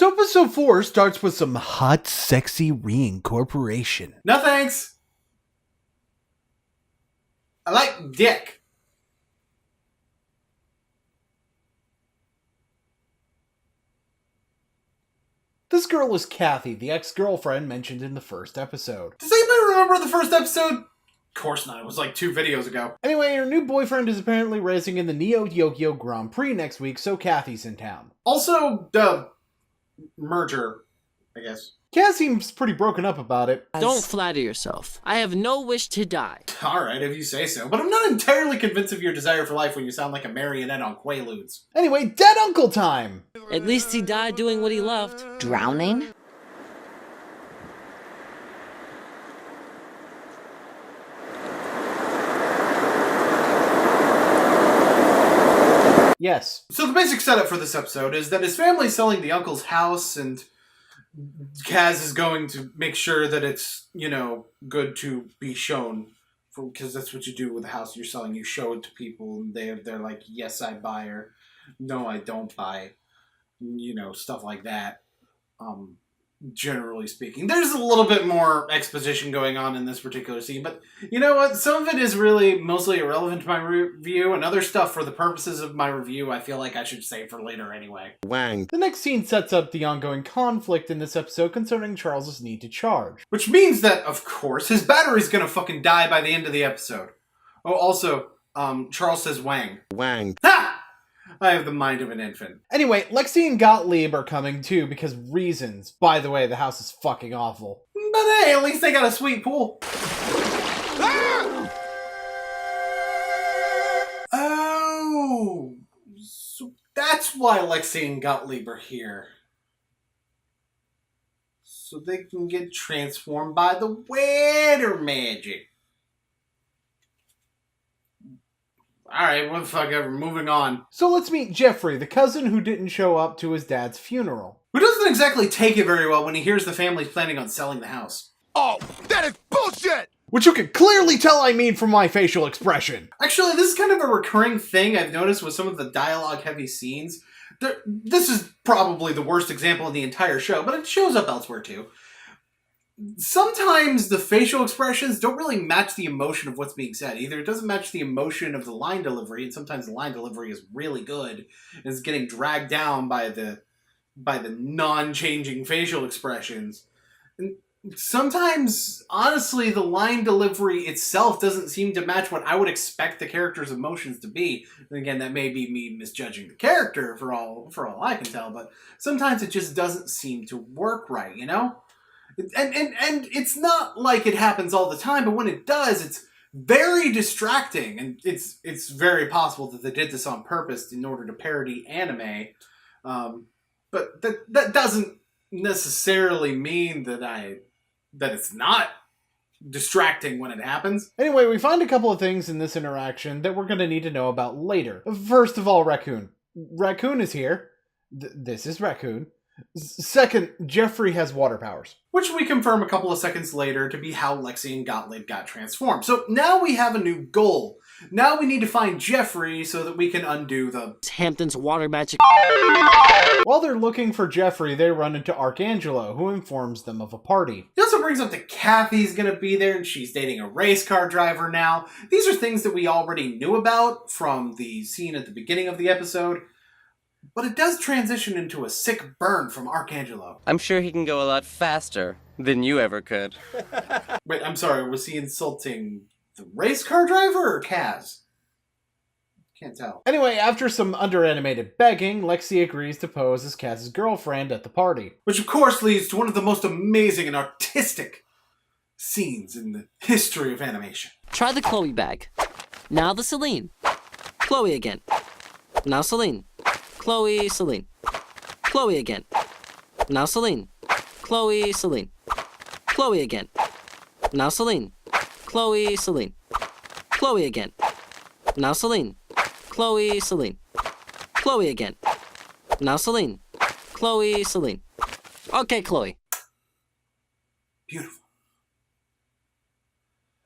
So episode 4 starts with some hot, sexy reincorporation. No thanks. I like dick. This girl is Kathy, the ex-girlfriend mentioned in the first episode. Does anybody remember the first episode? Of course not, it was like 2 videos ago. Anyway, her new boyfriend is apparently racing in the Neo Yokio Grand Prix next week, so Kathy's in town. Also, the merger, I guess. Kaz seems pretty broken up about it. Don't flatter yourself. I have no wish to die. Alright, if you say so. But I'm not entirely convinced of your desire for life when you sound like a marionette on Quaaludes. Anyway, dead uncle time! At least he died doing what he loved. Drowning? Yes. So the basic setup for this episode is that his family's selling the uncle's house, and Kaz is going to make sure that it's, you know, good to be shown. Because that's what you do with the house you're selling. You show it to people, and they're like, yes, I buy, or no, I don't buy. You know, stuff like that. Generally speaking. There's a little bit more exposition going on in this particular scene, but you know what? Some of it is really mostly irrelevant to my review, and other stuff for the purposes of my review I feel like I should save for later anyway. Wang. The next scene sets up the ongoing conflict in this episode concerning Charles' need to charge. Which means that, of course, his battery's gonna fucking die by the end of the episode. Oh, also, Charles says Wang. Wang. Ha! I have the mind of an infant. Anyway, Lexy and Gottlieb are coming too because reasons. By the way, the house is fucking awful. But hey, at least they got a sweet pool. Oh, so that's why Lexy and Gottlieb are here. So they can get transformed by the water magic. Alright, what the fuck ever, moving on. So let's meet Jeffrey, the cousin who didn't show up to his dad's funeral. Who doesn't exactly take it very well when he hears the family's planning on selling the house. Oh, that is bullshit! Which you can clearly tell I mean from my facial expression. Actually, this is kind of a recurring thing I've noticed with some of the dialogue-heavy scenes. This is probably the worst example in the entire show, but it shows up elsewhere too. Sometimes the facial expressions don't really match the emotion of what's being said. Either it doesn't match the emotion of the line delivery, and sometimes the line delivery is really good, and it's getting dragged down by the non-changing facial expressions. And sometimes, honestly, the line delivery itself doesn't seem to match what I would expect the character's emotions to be. And again, that may be me misjudging the character for all I can tell, but sometimes it just doesn't seem to work right, you know? And it's not like it happens all the time, but when it does, it's very distracting, and it's very possible that they did this on purpose in order to parody anime. But that doesn't necessarily mean that it's not distracting when it happens. Anyway, we find a couple of things in this interaction that we're going to need to know about later. First of all, Raccoon. Raccoon is here. This is Raccoon. Second, Jeffrey has water powers. Which we confirm a couple of seconds later to be how Lexy and Gottlieb got transformed. So now we have a new goal. Now we need to find Jeffrey so that we can undo the Hampton's water magic. While they're looking for Jeffrey, they run into Archangelo, who informs them of a party. He also brings up that Kathy's gonna be there and she's dating a race car driver now. These are things that we already knew about from the scene at the beginning of the episode. But it does transition into a sick burn from Archangelo. I'm sure he can go a lot faster than you ever could. Wait, I'm sorry, was he insulting the race car driver or Kaz? Can't tell. Anyway, after some underanimated begging, Lexy agrees to pose as Kaz's girlfriend at the party. Which of course leads to one of the most amazing and artistic scenes in the history of animation. Try the Chloe bag. Now the Celine. Chloe again. Now Celine. Chloe, Celine. Chloe again. Now Celine. Chloe, Celine. Chloe again. Now Celine. Chloe, Celine. Chloe again. Now Celine. Chloe, Celine. Chloe again. Now Celine. Chloe, Celine. Okay, Chloe. Beautiful.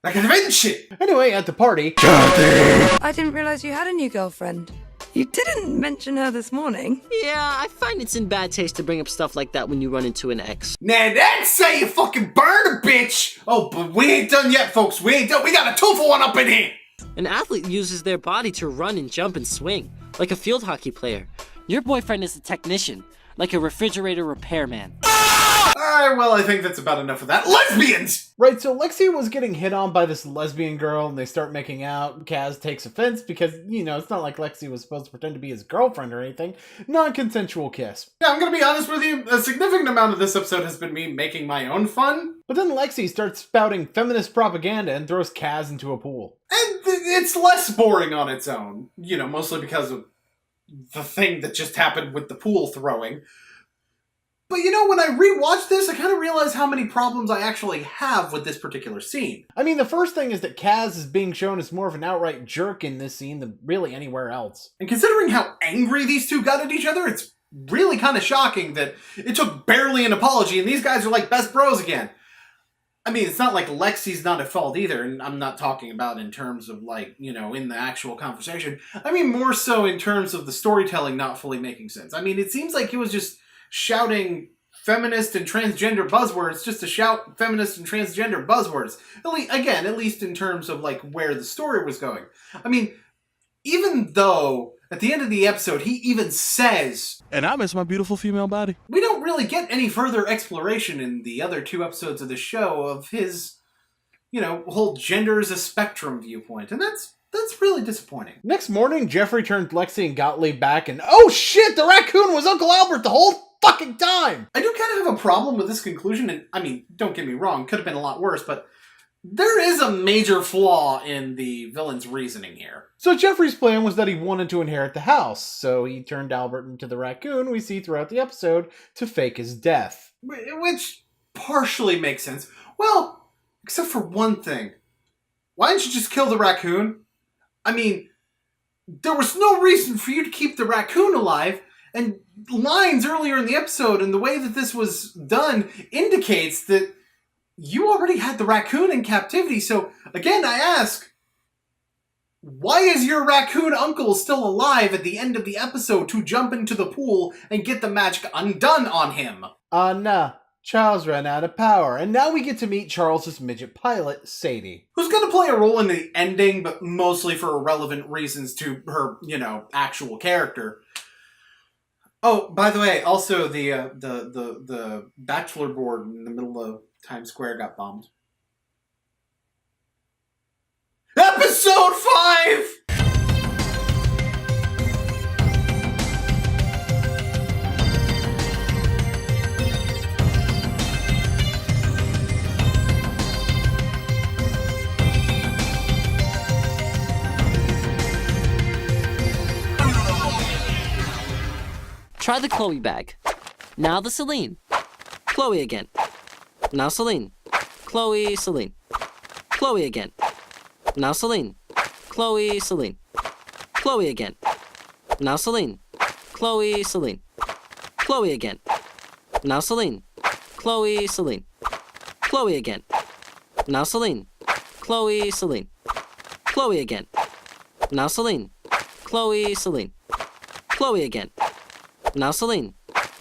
Like an event shit! Anyway, at the party, I didn't realize you had a new girlfriend. You didn't mention her this morning. Yeah, I find it's in bad taste to bring up stuff like that when you run into an ex. Nah, that's say you fucking burn a bitch! Oh, but we ain't done yet, folks. We ain't done. We got a 2-for-1 up in here! An athlete uses their body to run and jump and swing, like a field hockey player. Your boyfriend is a technician, like a refrigerator repairman. Alright, well, I think that's about enough of that. Lesbians! Right, so Lexy was getting hit on by this lesbian girl, and they start making out. Kaz takes offense because, you know, it's not like Lexy was supposed to pretend to be his girlfriend or anything. Non-consensual kiss. Yeah, I'm gonna be honest with you. A significant amount of this episode has been me making my own fun. But then Lexy starts spouting feminist propaganda and throws Kaz into a pool. And it's less boring on its own. You know, mostly because of the thing that just happened with the pool throwing. But you know, when I rewatched this, I kind of realized how many problems I actually have with this particular scene. I mean, the first thing is that Kaz is being shown as more of an outright jerk in this scene than really anywhere else. And considering how angry these two got at each other, it's really kind of shocking that it took barely an apology and these guys are like best bros again. I mean, it's not like Lexy's not at fault either, and I'm not talking about in terms of, like, you know, in the actual conversation. I mean, more so in terms of the storytelling not fully making sense. I mean, it seems like it was just shouting feminist and transgender buzzwords just to shout feminist and transgender buzzwords. At least in terms of, like, where the story was going. I mean, even though at the end of the episode he even says, And I miss my beautiful female body. we don't really get any further exploration in the other 2 episodes of the show of his, you know, whole gender as a spectrum viewpoint. And that's really disappointing. Next morning, Jeffrey turned Lexy and Gottlieb back, and oh shit, the raccoon was Uncle Albert the whole fucking time! I do kind of have a problem with this conclusion, and I mean, don't get me wrong, could have been a lot worse, but there is a major flaw in the villain's reasoning here. So Jeffrey's plan was that he wanted to inherit the house, so he turned Albert into the raccoon we see throughout the episode to fake his death. Which partially makes sense. Well, except for one thing. Why didn't you just kill the raccoon? I mean, there was no reason for you to keep the raccoon alive, and lines earlier in the episode and the way that this was done indicates that you already had the raccoon in captivity. So, again, I ask, why is your raccoon uncle still alive at the end of the episode to jump into the pool and get the magic undone on him? Nah. Charles ran out of power, and now we get to meet Charles's midget pilot, Sadie. Who's going to play a role in the ending, but mostly for irrelevant reasons to her, you know, actual character. Oh, by the way, also the bachelor board in the middle of Times Square got bombed. Episode 5! Try the Chloe bag. Now the Celine. Chloe again. Now Celine. Chloe, Celine. Chloe again. Now Celine. Chloe, Celine. Chloe again. Now Celine. Chloe, Celine. Chloe again. Now Celine. Chloe, Celine. Chloe again. Now Celine. Chloe, Celine. Chloe again. Now Celine. Chloe, Celine. Chloe again. Now Celine.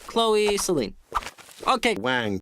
Chloe, Celine. Okay. Wang.